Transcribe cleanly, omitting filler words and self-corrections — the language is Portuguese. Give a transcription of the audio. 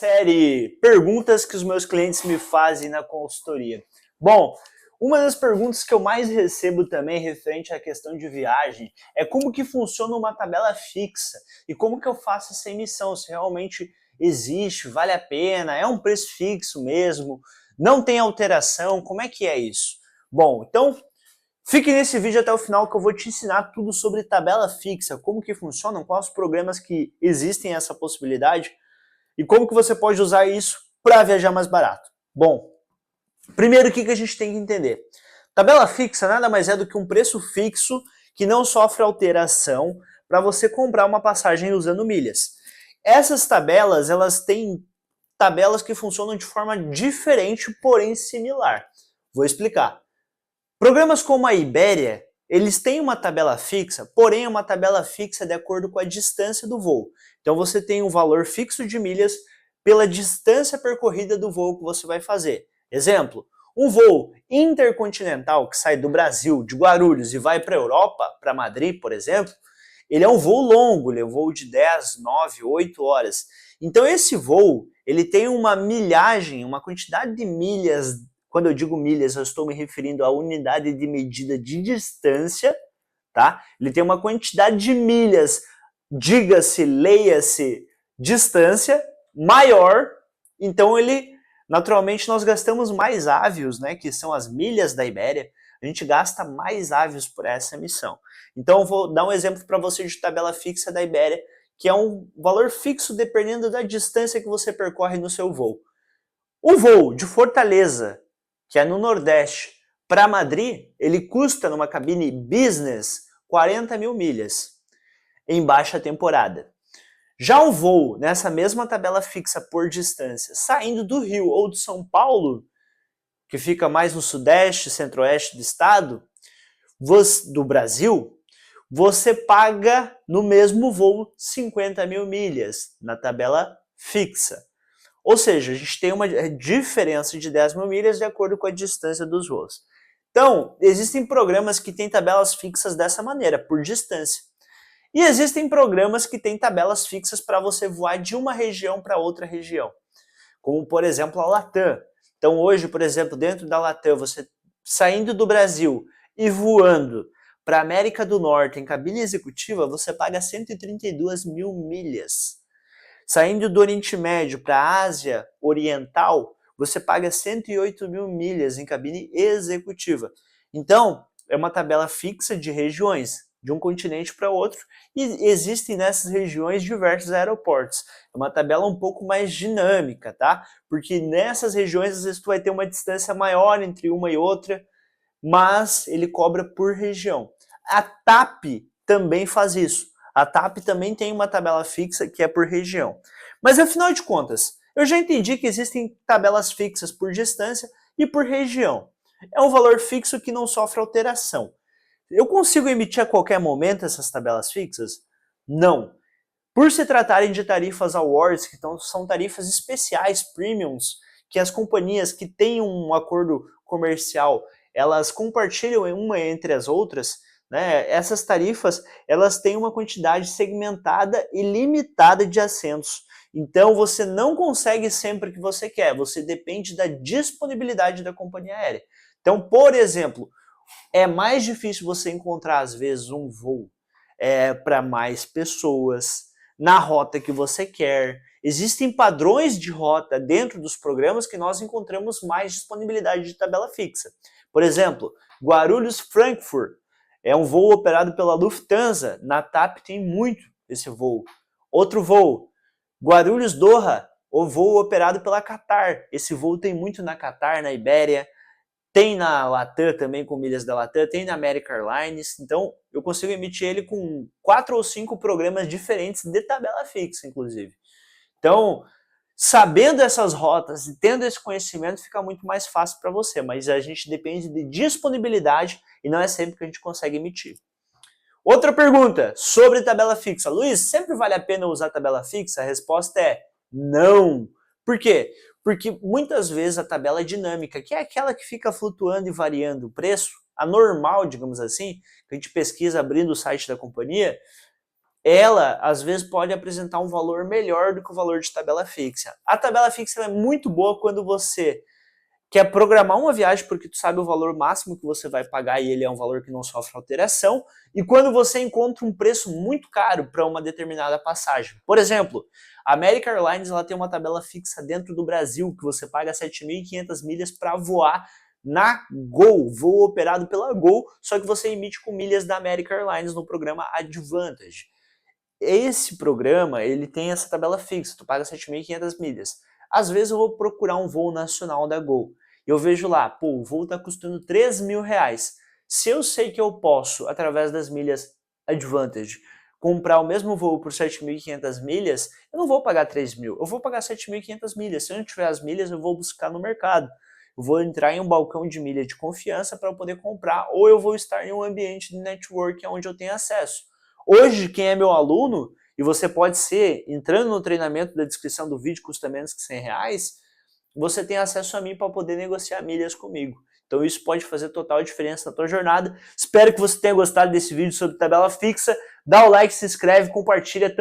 Série perguntas que os meus clientes me fazem na consultoria. Bom, uma das perguntas que eu mais recebo também referente à questão de viagem é como que funciona uma tabela fixa e como que eu faço essa emissão, se realmente existe, vale a pena, é um preço fixo mesmo, não tem alteração, como é que é isso? Bom, então fique nesse vídeo até o final que eu vou te ensinar tudo sobre tabela fixa, como que funciona, quais os programas que existem essa possibilidade e como que você pode usar isso para viajar mais barato. Bom, primeiro o que a gente tem que entender? Tabela fixa nada mais é do que um preço fixo que não sofre alteração para você comprar uma passagem usando milhas. Essas tabelas, elas têm tabelas que funcionam de forma diferente, porém similar. Vou explicar. Programas como a Iberia, eles têm uma tabela fixa, porém é uma tabela fixa de acordo com a distância do voo. Então você tem um valor fixo de milhas pela distância percorrida do voo que você vai fazer. Exemplo, um voo intercontinental que sai do Brasil, de Guarulhos, e vai para a Europa, para Madrid, por exemplo, ele é um voo longo, ele é um voo de 10, 9, 8 horas. Então esse voo, ele tem uma milhagem, uma quantidade de milhas. Quando eu digo milhas, eu estou me referindo à unidade de medida de distância, tá? Ele tem uma quantidade de milhas, diga-se, leia-se, distância maior, então naturalmente nós gastamos mais ávios, né, que são as milhas da Iberia, a gente gasta mais ávios por essa emissão. Então eu vou dar um exemplo para você de tabela fixa da Iberia, que é um valor fixo dependendo da distância que você percorre no seu voo. O voo de Fortaleza, que é no Nordeste, para Madrid, ele custa numa cabine business 40 mil milhas em baixa temporada. Já o voo nessa mesma tabela fixa por distância, saindo do Rio ou de São Paulo, que fica mais no Sudeste, Centro-Oeste do estado, do Brasil, você paga no mesmo voo 50 mil milhas na tabela fixa. Ou seja, a gente tem uma diferença de 10 mil milhas de acordo com a distância dos voos. Então, existem programas que têm tabelas fixas dessa maneira, por distância. E existem programas que têm tabelas fixas para você voar de uma região para outra região. Como, por exemplo, a Latam. Então, hoje, por exemplo, dentro da Latam, você saindo do Brasil e voando para a América do Norte em cabine executiva, você paga 132 mil milhas. Saindo do Oriente Médio para a Ásia Oriental, você paga 108 mil milhas em cabine executiva. Então, é uma tabela fixa de regiões, de um continente para outro, e existem nessas regiões diversos aeroportos. É uma tabela um pouco mais dinâmica, tá? Porque nessas regiões, às vezes, tu vai ter uma distância maior entre uma e outra, mas ele cobra por região. A TAP também faz isso. A TAP também tem uma tabela fixa que é por região. Mas afinal de contas, eu já entendi que existem tabelas fixas por distância e por região. É um valor fixo que não sofre alteração. Eu consigo emitir a qualquer momento essas tabelas fixas? Não. Por se tratarem de tarifas awards, que são tarifas especiais, premiums, que as companhias que têm um acordo comercial, elas compartilham uma entre as outras, né? Essas tarifas, elas têm uma quantidade segmentada e limitada de assentos. Então, você não consegue sempre o que você quer, você depende da disponibilidade da companhia aérea. Então, por exemplo, é mais difícil você encontrar, às vezes, um voo para mais pessoas, na rota que você quer. Existem padrões de rota dentro dos programas que nós encontramos mais disponibilidade de tabela fixa. Por exemplo, Guarulhos-Frankfurt é um voo operado pela Lufthansa. Na TAP tem muito esse voo. Outro voo, Guarulhos-Doha, o voo operado pela Qatar. Esse voo tem muito na Qatar, na Ibéria. Tem na Latam também, com milhas da Latam, tem na American Airlines, então eu consigo emitir ele com 4 ou 5 programas diferentes de tabela fixa, inclusive. Então, sabendo essas rotas e tendo esse conhecimento, fica muito mais fácil para você, mas a gente depende de disponibilidade e não é sempre que a gente consegue emitir. Outra pergunta sobre tabela fixa. Luiz, sempre vale a pena usar tabela fixa? A resposta é não. Por quê? Porque muitas vezes a tabela é dinâmica, que é aquela que fica flutuando e variando o preço, a normal, digamos assim, que a gente pesquisa abrindo o site da companhia, ela às vezes pode apresentar um valor melhor do que o valor de tabela fixa. A tabela fixa é muito boa quando você quer programar uma viagem porque tu sabe o valor máximo que você vai pagar e ele é um valor que não sofre alteração, e quando você encontra um preço muito caro para uma determinada passagem. Por exemplo, a American Airlines ela tem uma tabela fixa dentro do Brasil que você paga 7.500 milhas para voar na Gol, voo operado pela Gol, só que você emite com milhas da American Airlines no programa Advantage. Esse programa, ele tem essa tabela fixa, tu paga 7.500 milhas. Às vezes eu vou procurar um voo nacional da Gol, e eu vejo lá, pô, o voo está custando 3.000 reais. Se eu sei que eu posso, através das milhas Advantage, comprar o mesmo voo por 7.500 milhas, eu não vou pagar 3.000, eu vou pagar 7.500 milhas. Se eu não tiver as milhas, eu vou buscar no mercado. Eu vou entrar em um balcão de milha de confiança para poder comprar, ou eu vou estar em um ambiente de network onde eu tenho acesso. Hoje, quem é meu aluno, e você pode ser, entrando no treinamento da descrição do vídeo, custa menos que 100 reais, você tem acesso a mim para poder negociar milhas comigo. Então isso pode fazer total diferença na tua jornada. Espero que você tenha gostado desse vídeo sobre tabela fixa. Dá o like, se inscreve, compartilha.